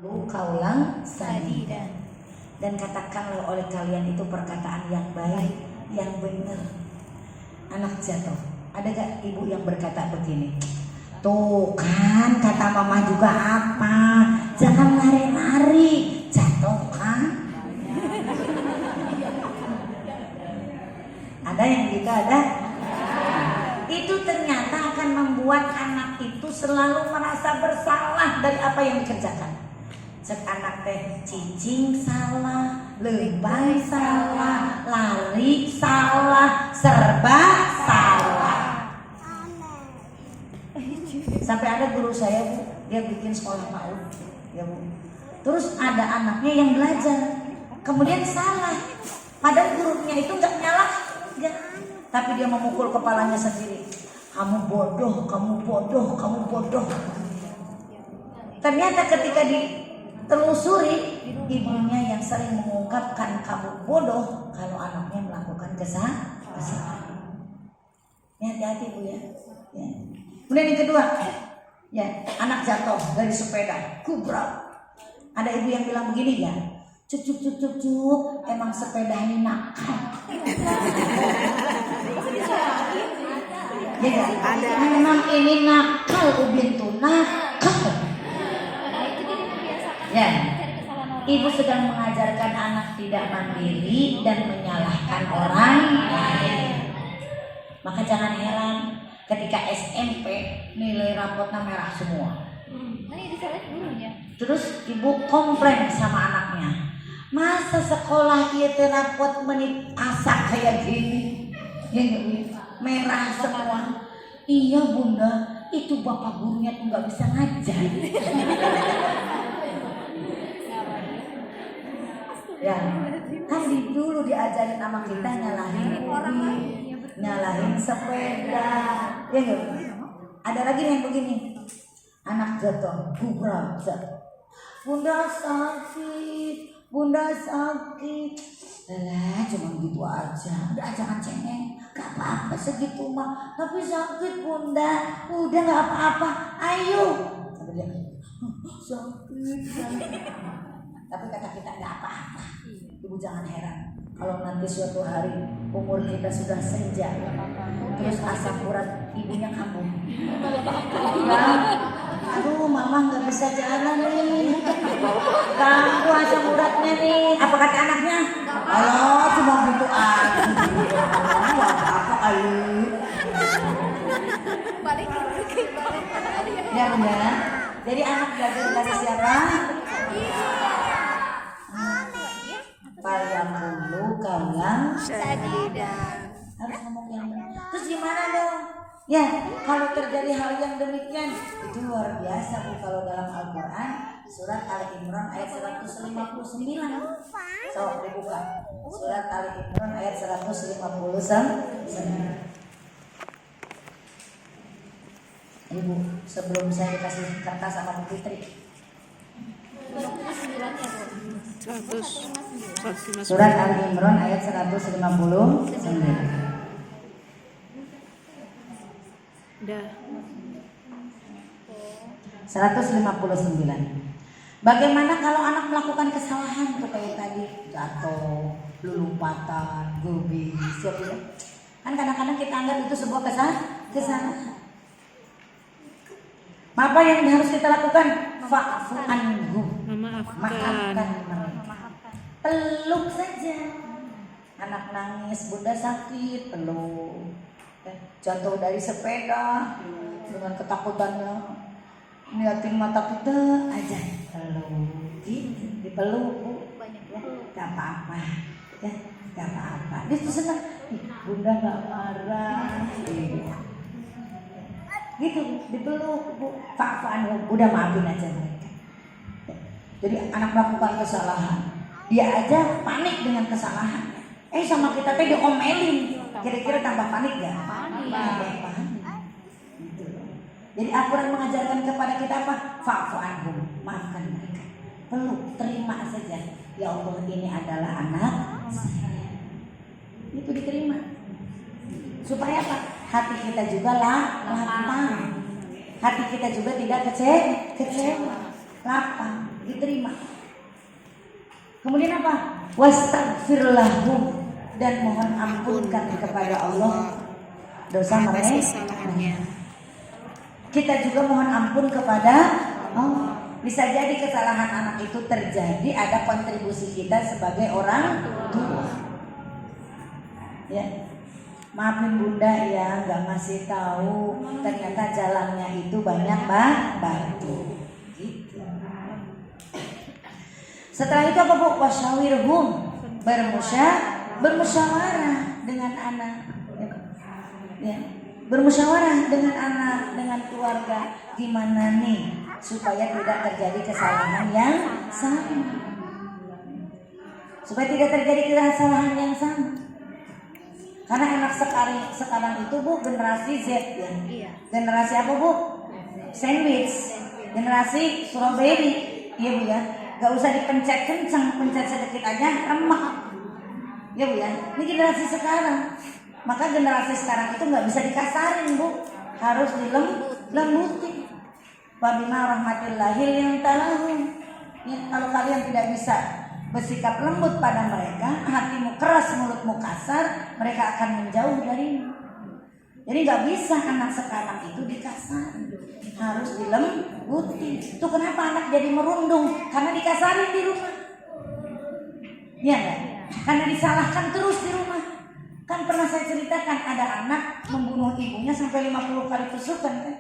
Kaulang sadida. Dan katakanlah oleh kalian itu perkataan yang baik, yang benar. Anak jatuh, ada gak ibu yang berkata begini? Tuh kan kata mama juga apa? Jangan lari-lari, jatuh kan? Ada yang gitu ada? Itu ternyata akan membuat anak itu selalu merasa bersalah dari apa yang dikerjakan. Cek anak teh cicing salah, lebay salah, lari salah, serba salah. Sampai ada guru saya bu, dia bikin sekolah PAUD, ya bu. Terus ada anaknya yang belajar, kemudian salah. Padahal gurunya itu nggak nyalah, tapi dia memukul kepalanya sendiri. Kamu bodoh, kamu bodoh, kamu bodoh. Ternyata ketika ditelusuri, ibunya yang sering mengungkapkan kamu bodoh kalau anaknya melakukan kesalahan. Hati-hati bu ya. Kemudian yang kedua, ya anak jatuh dari sepeda, kubrak. Ada ibu yang bilang begini ya, cuk, emang sepeda ini nakal. Ya, memang ini nakal, ubin tuh nakal. Ya, ibu sedang mengajarkan anak tidak mandiri dan menyalahkan orang lain. Maka jangan heran ketika SMP nilai rapotnya merah semua. Terus ibu komplain sama anaknya, masa sekolah dia rapot menit asak kayak gini, ya merah semua. Iya bunda, itu bapak gurunya tuh nggak bisa ngajar. Ya, kan dulu diajarin sama kita nyalahin sepeda. Ya enggak? Ada lagi yang begini. Anak jatuh, kubrak. Bunda sakit. Lah, cuma gitu aja. Udah jangan cengeng. Gak apa-apa segitu mah. Tapi sakit bunda. Udah gak apa-apa. Ayo. Sampai dia sakit. Tapi kata kita gak apa-apa. Ibu jangan heran kalau nanti suatu hari umur kita sudah senja, terus asam urat ibunya kambuh. Aduh mama nggak bisa jalan nih, kambuh asam uratnya nih. Apa kata anaknya? Ayo cuma gitu aja. Apa ayo? Ya bunda. Jadi anak belajar dari siapa? Yang dulu kaulang sadida. Harus ngomong yang benar. Terus gimana dong? Ya, kalau terjadi hal yang demikian itu luar biasa bu. Kalau dalam Al-Quran surat Ali Imran ayat 159. So, dibuka. Surat Ali Imran ayat 159. Ibu, sebelum saya dikasih kertas sama Bu Fitri. Surat Al-Imran ayat 159. Dah. 159. Bagaimana kalau anak melakukan kesalahan tuh kayak tadi jatuh, lulumpatan, gobi, siap ya? Kan kadang-kadang kita anggap itu sebuah kesalahan. Apa yang harus kita lakukan? Fa'fu anhum. Maafkan mereka. Peluk saja. Anak nangis, bunda sakit, peluk. Jatuh dari sepeda dengan ketakutannya, liatin mata kita aja, peluk. Dipeluk bu, ya, gak apa-apa, ya, gak apa-apa. Dia tuh senang, bunda gak marah. Gitu, dipeluk bu, fa'fu anhum, udah maafin aja mereka. Jadi anak melakukan kesalahan, dia aja panik dengan kesalahan. Sama kita teh diomelin, kira-kira tambah panik gak? Panik. Gitu. Jadi Al-Quran mengajarkan kepada kita apa? Fa'fu anhum, maafkan mereka. Peluk, terima saja. Ya Allah, ini adalah anak saya. Itu diterima. Supaya apa? Hati kita juga lapang. Hati kita juga tidak kecewa. Lapang, diterima. Kemudian apa? Wastaghfir lahum, dan mohon ampunkan kepada Allah dosa mereka. Kita juga mohon ampun kepada Allah. Bisa jadi kesalahan anak itu terjadi, ada kontribusi kita sebagai orang tua. Ya, maafin bunda ya, nggak ngasih tahu. Ternyata jalannya itu banyak batu. Gitu. Setelah itu apa bu? Wasyawirhum, bermusyawarah dengan anak. Ya, bermusyawarah dengan anak, dengan keluarga, gimana nih supaya tidak terjadi kesalahan yang sama. Supaya tidak terjadi kesalahan yang sama. Karena anak sekarang itu bu generasi Z ya. Generasi apa bu? Sandwich. Generasi strawberry. Iya bu ya. Gak usah dipencet kencang, pencet sedikit aja remak. Ya bu ya. Ini generasi sekarang. Maka generasi sekarang itu nggak bisa dikasarin bu, harus dilembutin. Wabima rahmatillahil yang talahum. Ya, kalau kalian tidak bisa bersikap lembut pada mereka, hatimu keras, mulutmu kasar, mereka akan menjauh darimu. Jadi nggak bisa anak sekarang itu dikasarin, harus dilembutin. Itu kenapa anak jadi merundung? Karena dikasarin di rumah. Ya nggak? Karena disalahkan terus di rumah. Kan pernah saya ceritakan ada anak membunuh ibunya sampai 50 kali tusukan kan?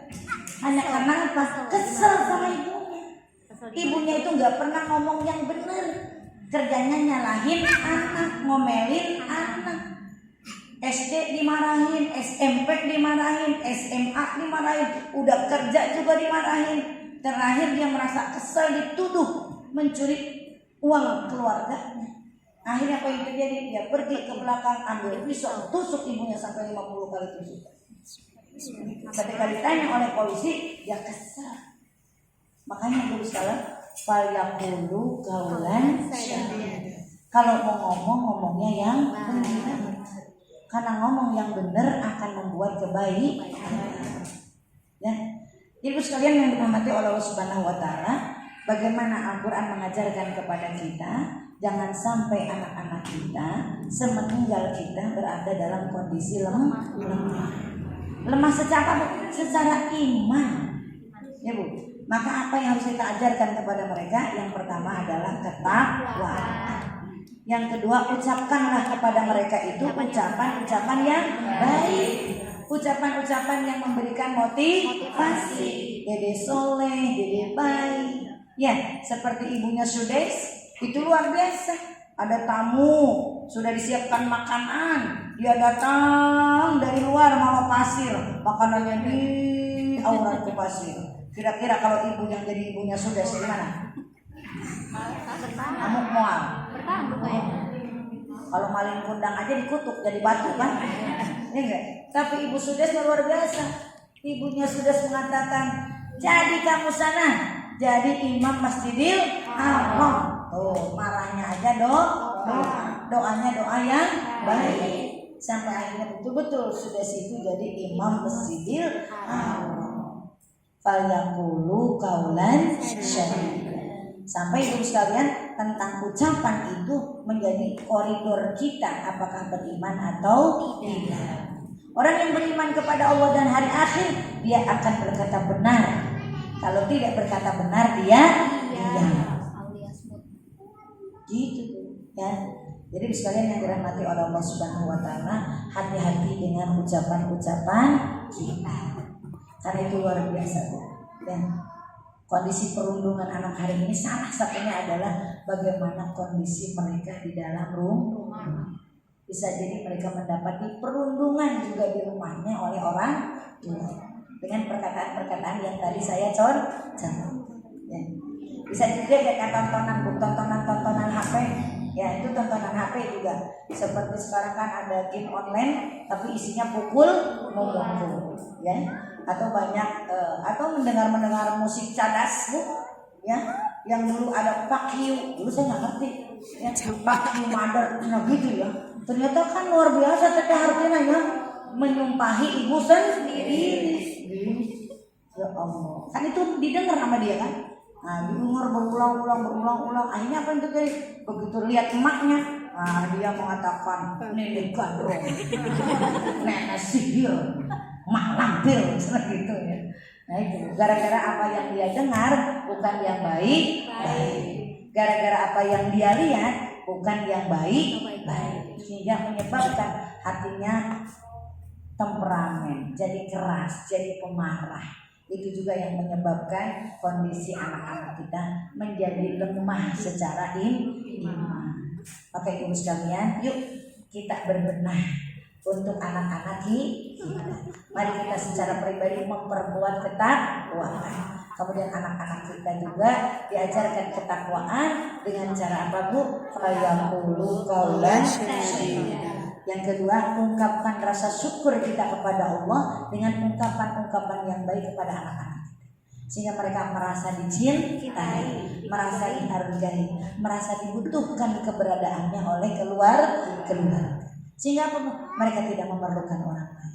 Hanya karena apa? Kesel sama ibunya. Ibunya itu nggak pernah ngomong yang benar. Kerjanya nyalahin anak, ngomelin anak. SD dimarahin, SMP dimarahin, SMA dimarahin, udah kerja juga dimarahin. Terakhir dia merasa kesel, dituduh mencuri uang keluarganya. Akhirnya apa yang terjadi? Dia pergi ke belakang, ambil pisau, tusuk ibunya sampai 50 kali tusukan. Ketika ditanya oleh polisi, dia kesal. Makanya dulu salah, falyaqulu qaulan sadida. Kalau mau ngomongnya yang benar. Karena ngomong yang benar akan membuat kebaikan. Ya. Ibu sekalian yang dirahmati oleh Allah Subhanahu wa taala, bagaimana Al-Qur'an mengajarkan kepada kita, jangan sampai anak-anak kita semeninggal kita berada dalam kondisi lemah. Lemah secara iman. Ya Bu. Maka apa yang harus kita ajarkan kepada mereka? Yang pertama adalah ketakwaan. Yang kedua, ucapkanlah kepada mereka itu ucapan-ucapan yang baik. Ucapan-ucapan yang memberikan motivasi. Dede soleh, dede baik. Ya, seperti ibunya Sudes, itu luar biasa. Ada tamu, sudah disiapkan makanan. Dia datang dari luar mau pasir. Makanannya di aurat ke pasir. Kira-kira kalau ibu yang jadi ibunya Sudes gimana? Amuk mual. Kalau maling kundang aja dikutuk jadi batu kan? Ya enggak? Tapi ibu Sudes luar biasa. Ibunya Sudes mengatakan, jadi kamu sana jadi imam Masjidil Haram. Oh, marahnya aja doanya doa yang baik. Sampai akhirnya betul-betul Sudes itu jadi imam Masjidil Haram. Falyaqulu qaulan sadida. Sampai ibu sekalian, tentang ucapan itu menjadi koridor kita, apakah beriman atau tidak. Orang yang beriman kepada Allah dan hari akhir, dia akan berkata benar. Kalau tidak berkata benar, dia diam. Gitu ya. Jadi sekalian yang dirahmati oleh Allah Subhanahu wa taala, hati-hati dengan ucapan-ucapan kita. Karena itu luar biasa ya. Kondisi perundungan anak hari ini salah satunya adalah bagaimana kondisi mereka di dalam rumah. Bisa jadi mereka mendapati perundungan juga di rumahnya oleh orang tua dengan perkataan-perkataan yang tadi saya contohkan. Ya. Bisa juga ada tontonan HP. Ya, itu tontonan HP juga. Seperti sekarang kan ada game online tapi isinya pukul memukul, ya. Atau banyak atau mendengar musik cadas Bu, ya, yang dulu ada fuck you, dulu saya nggak ngerti ya, fuck you mother, nah gitu ya. Ternyata kan luar biasa teteh artinya ya, menyumpahi ibu sendiri. Ya Allah, kan itu didengar sama dia kan. Nah, diumur berulang-ulang, akhirnya apa yang terjadi? Begitu lihat emaknya, nah dia mengatakan nenek gadrong, nenek sihir, mak lampir, gitu ya. Nah itu gara-gara apa yang dia dengar bukan yang baik. Gara-gara apa yang dia lihat bukan yang baik, sehingga menyebabkan hatinya temperamen, jadi keras, jadi pemarah. Itu juga yang menyebabkan kondisi anak-anak kita menjadi lemah secara iman. Maka ibu sekalian, yuk kita berbenah untuk anak-anak kita. Mari kita secara pribadi memperkuat ketakwaan. Kemudian anak-anak kita juga diajarkan ketakwaan dengan cara apa Bu? Fayaqulu qaulan sadida. Yang kedua, ungkapkan rasa syukur kita kepada Allah dengan ungkapan-ungkapan yang baik kepada anak-anak kita, sehingga mereka merasa dicintai, merasa dihargai, merasa dibutuhkan keberadaannya oleh keluarga, sehingga mereka tidak memerlukan orang lain.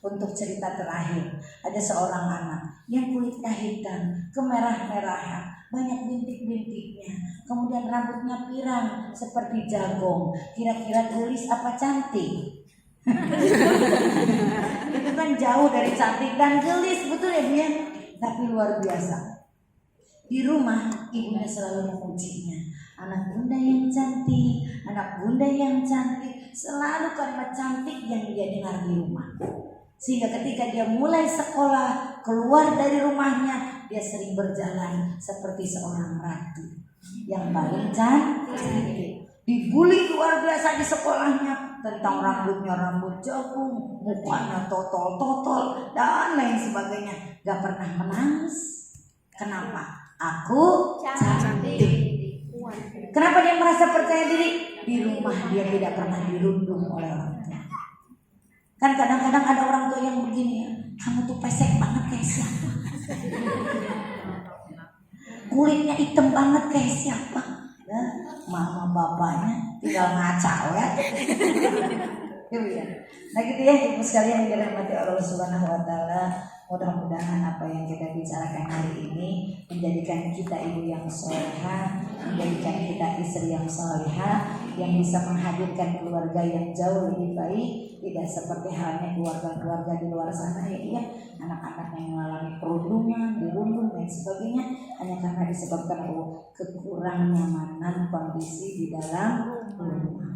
Untuk cerita terakhir, ada seorang anak yang kulitnya hitam, kemerah-merahan, banyak bintik-bintiknya, kemudian rambutnya pirang seperti jagung. Kira-kira tulis apa cantik? Itu kan jauh dari cantik dan gelis, betul ya Bu ya? Tapi luar biasa. Di rumah ibunya selalu memujinya. Anak bunda yang cantik, anak bunda yang cantik. Selalu kalimat cantik yang dia dengar di rumah. Sehingga ketika dia mulai sekolah, keluar dari rumahnya, dia sering berjalan seperti seorang ratu yang paling cantik. Dibully luar biasa di sekolahnya tentang rambutnya rambut jagung, mukanya totol-totol dan lain sebagainya. Gak pernah menangis. Kenapa? Aku cantik. Kenapa dia merasa percaya diri? Di rumah dia tidak pernah dirundung oleh orang tua. Kan kadang-kadang ada orang tua yang begini ya, kamu tuh pesek banget kayak siapa? Kulitnya hitam banget kayak siapa? Ya, mama bapaknya tinggal ngaca ya. Nah gitu ya ibu sekalian yang dirahmati Allah Subhanahu Wa Taala. Mudah-mudahan apa yang kita bicarakan hari ini menjadikan kita ibu yang salehah, menjadikan kita istri yang salehah, yang bisa menghadirkan keluarga yang jauh lebih baik, tidak seperti halnya keluarga-keluarga di luar sana ya, anak-anak yang mengalami perundungan, dirundung dan sebagainya hanya karena disebabkan kekurang nyamanan kondisi di dalam rumah.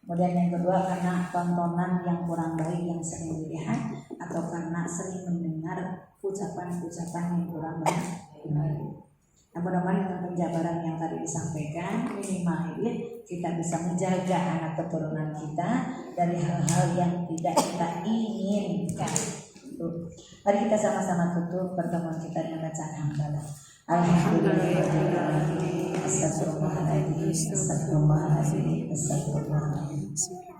Kemudian yang kedua karena tontonan yang kurang baik yang sering dilihat atau karena sering mendengar ucapan-ucapan yang kurang baik. Nah, mudah-mudahan dengan penjabaran yang tadi disampaikan minimal kita bisa menjaga anak keturunan kita dari hal-hal yang tidak kita inginkan. Mari kita sama-sama tutup pertemuan kita dengan bacaan hamdalah. Alhamdulillah. Astagfirullahaladzim.